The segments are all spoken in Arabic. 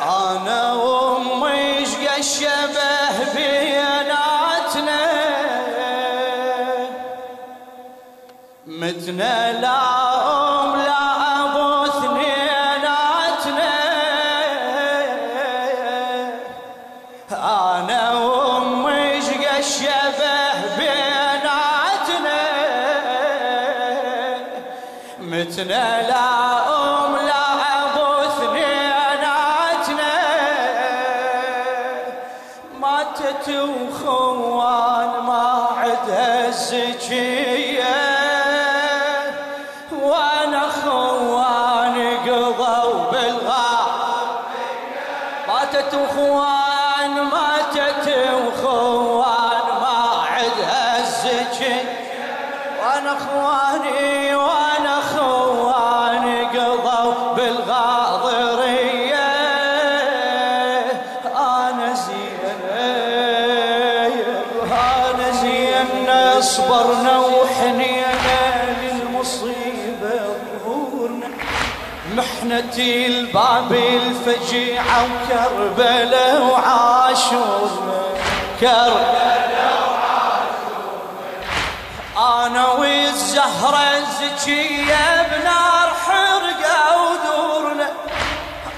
أنا وأمي شقا الشبه بيناتنا، متنا لا أم لا أبو اثنيناتنا. أنا وأمي شقا الشبه بيناتنا، متنا لا أم لا أبو اثنيناتنا. ماتت وخوان ما عدها الزكية، وانا خوان قضوا بالغار. ماتت وخوان ماتت وخوان ما عدها الزكية، وانا خواني وانا خواني قضوا بالغاضرية. انا زين انا زين صبرنا وحنينا للمصيبة ظهورنا، محنتي الباب الفجيعة وكربلاء وعاشورنا، كربلاء أنا والزهرة الزكية بنار حرقة ودورنا.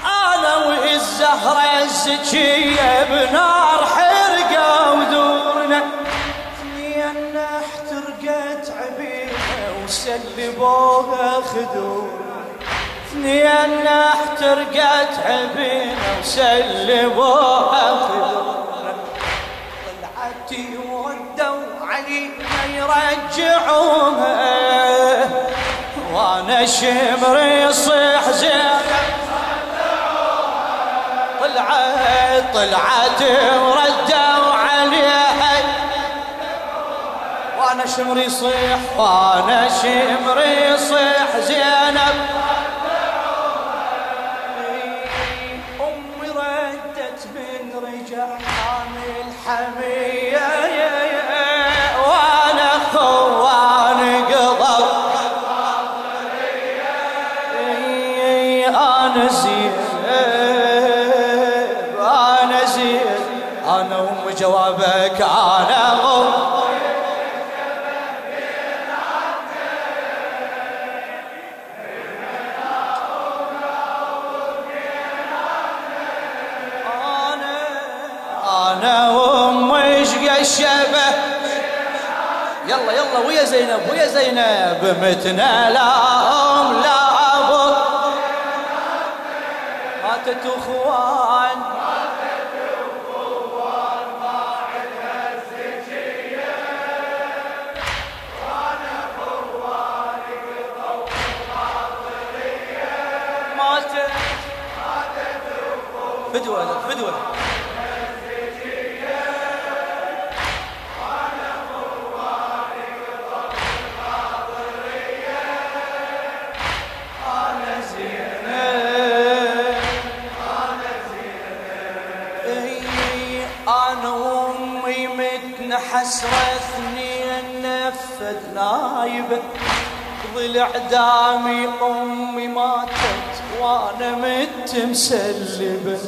أنا والزهرة الزكية بنار حرقة ودورنا. اثنين احترقت عبينا وسلبوها خدورنا، اثنين احترقت عبينا وسلبوها خدورنا. طلعتي وردوا علينا يرجعوها، وانا شمر يصيح زينب طلعت وردوا عليها، وانا شمر يصيح وانا شمر يصيح زينب. امي ردت من رجعان الحمية، وانا خوان قضوا. انا زين انا زين انا ام جوابك انا ام. انا ام شقا الشبه. يلا يلا ويا زينب ويا زينب، متنا لا ام لا ابو. ماتت اخوان ما عدها الزكية، وانا خوان قضوا بالغاضرية. ماتت فدوة فدوة. أنا وأمي متنا حسرة اثنين نفذ نايبة، ضلع دامي أمي ماتت وأنا مت مسلبة،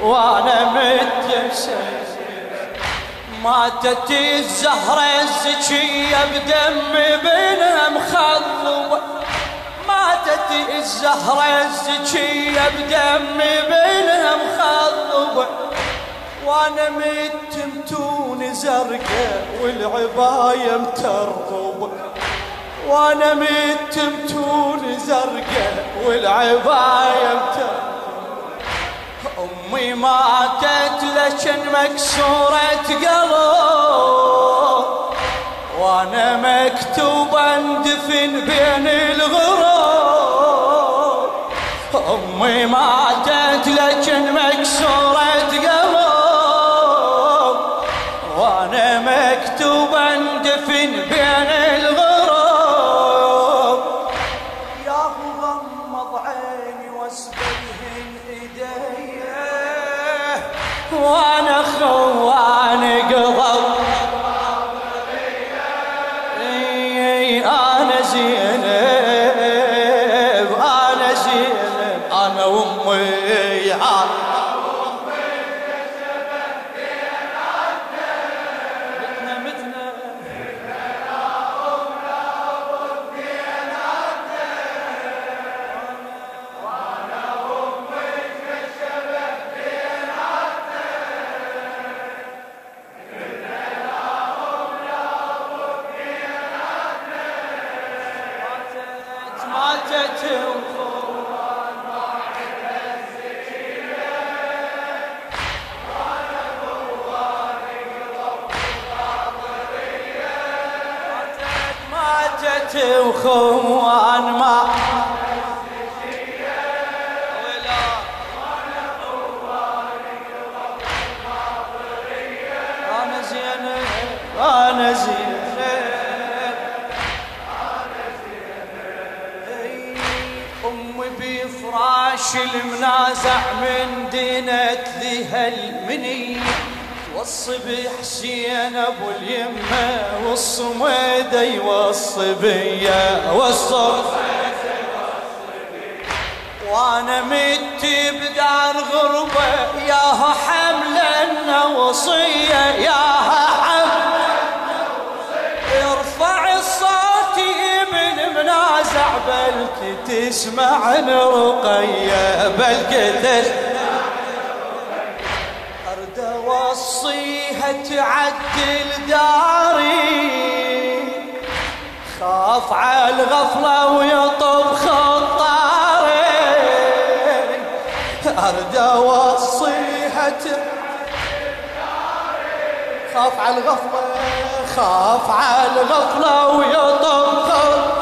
وأنا مت مسلبة. ماتت الزهرة الزكية بدم بينها مخضبة، ماتت الزهرة الزكية بدم بينها مخضبة. وانا مت متون زرقاء والعباية مترقبة، وانا مت متون زرقاء والعباية مترقبة. امي ماتت لكن مكسورة قلب، وانا مكتوب اندفن بين الغراب. امي ماتت لكن مكسورة قلب، وانا مكتوب اندفن بين الغراب. يا غمض عيني واسبلهن ايديا، وانا خوان قضوا. انا زينب انا زينب انا وامي وخوان ما أنا زينب أنا زينب أمي بفراش المنازع من دينت لها المنية توصي بحسين ابو اليمه والصميده يوصي بيا وانا مت بدار غربه ياها حملنا وصيه ياها حملنا وصيه يرفع الصوت من منازع بلك تسمعن رقيه بلك وصيها تعدل داري خاف على الغفلة ويطب خطاري أرد وصيها تعدل داري خاف على الغفلة خاف على الغفلة ويطب خطاري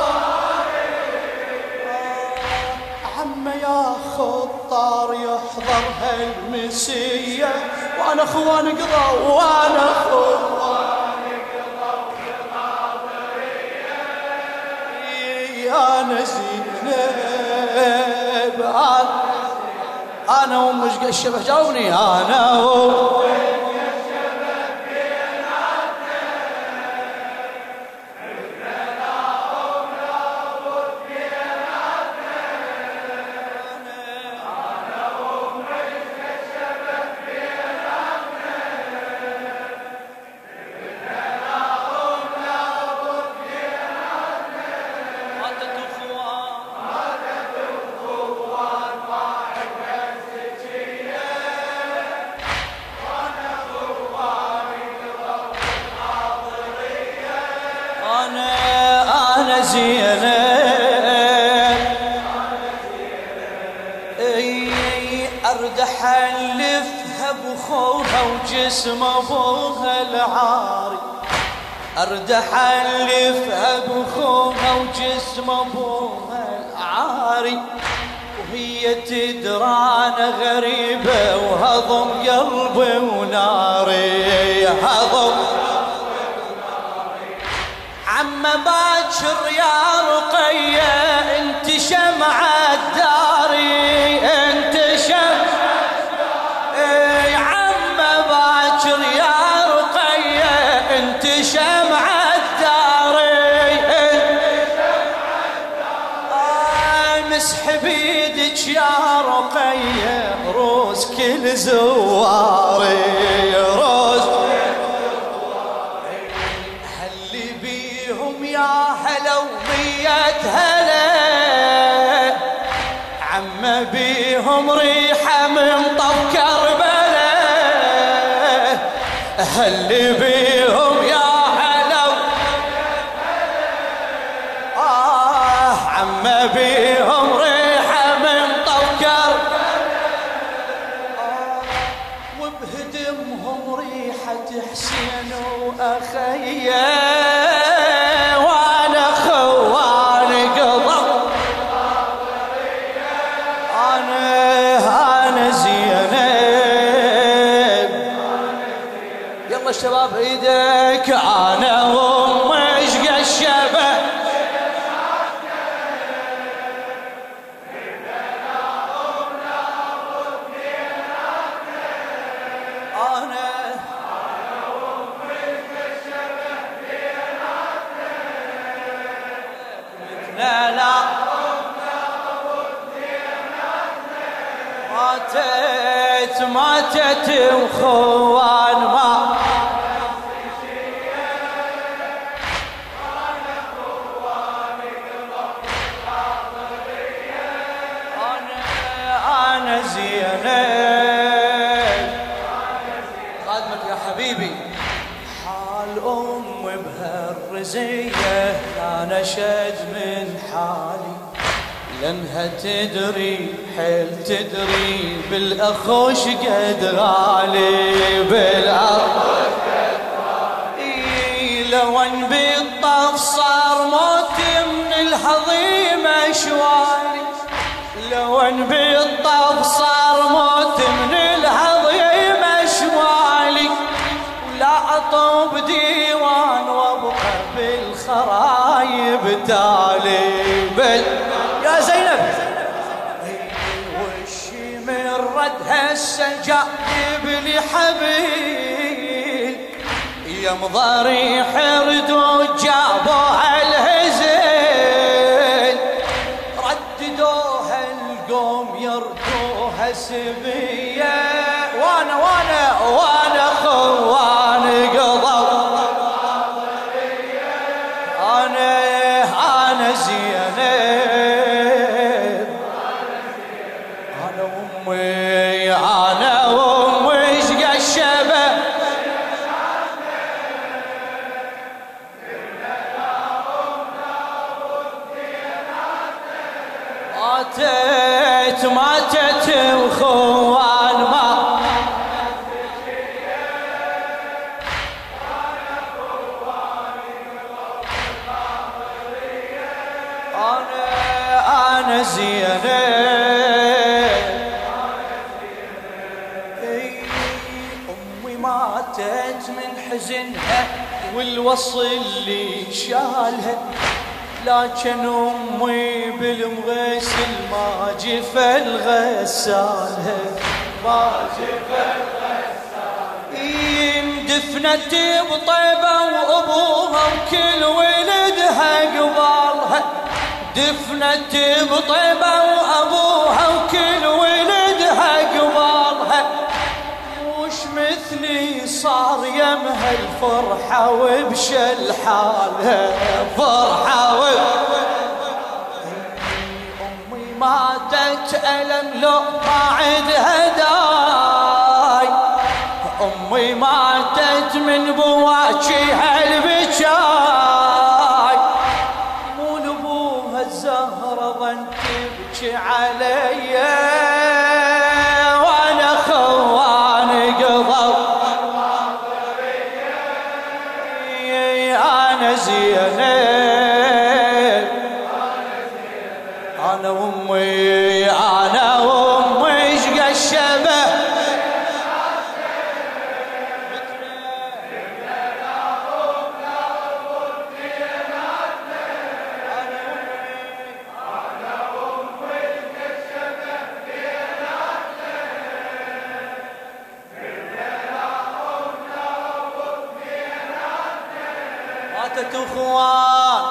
عم يا خطار يحضر هالمسية وانا اخوان قضوا وانا اخوان قضوا بالحاضرية انا زينب انا ومش الشبه جاوني انا أنا زينب أرد أحلفها بخوها وجسم أبوها العاري أرد أحلفها بخوها وجسم أبوها العاري وهي تدرى أنا غريبة وهضم قلبي وناري هضم عم باكر يا رقية انت شمعة داري انت شمعة داري عم باكر يا رقية انت شمعة داري انت شمعة داري مسح بيدك يا رقية روس كل زواري روس يا هلا ومية هلا عم بيهم ريحة من طف كربلاء هل بيهم يا هلا عم بيهم ريحة من طف كربلاء وبهدمهم ريحة حسين وأخيه شباب ايدك انا ومشق الشبه انا ومشق الشبه لا لا ماتت وخوان ما خادمك يا حبيبي حال أم بهالرزية لا نشد من حالي لأنها تدري حيل تدري بالأخوش قد غالي بالأخوش قد غالي لو ان بالطف صار موت العظيمة شوالي، لو ان بالطف صار موت من العظيمة شوالي، لا اطوب ديوان وابقى بالخرايب تالي. يا زينب وشي من رد هسه جايب لي حبيب، يا مضاري حردوا جابوها الهزل، رددوها القوم يردوها سبيه، وانا خوان قضوا انا زينب، انا وامي شقى الشبه، ماتت وخوان ما انا زينب، امي ماتت من حزنها والوصل اللي شالها، لكن امي بالمغسل ما جفى الغسالها، ما جفى الغسالها، دفنت بطيبه وابوها وكل ولدها قبالها، دفنت بطيبه وابوها وكل ولدها قبالها، وش مثلي صار يمها الفرحه وبشل حالها، فرحه امي ماتت الم لو ما عندها داي، امي ماتت من بواكيها البكاي، مو لابوها الزهره ظن تبكي علي، وانا خوان قضوا انا زينب، انا وامي شقى الشبه، ماتت اخوان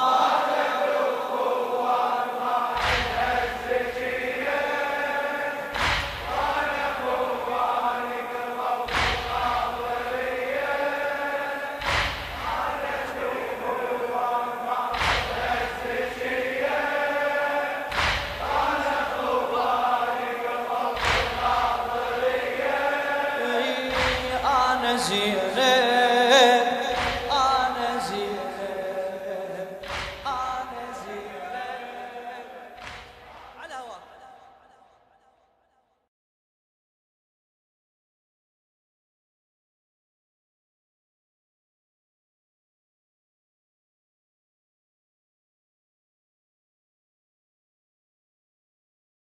انا زينب،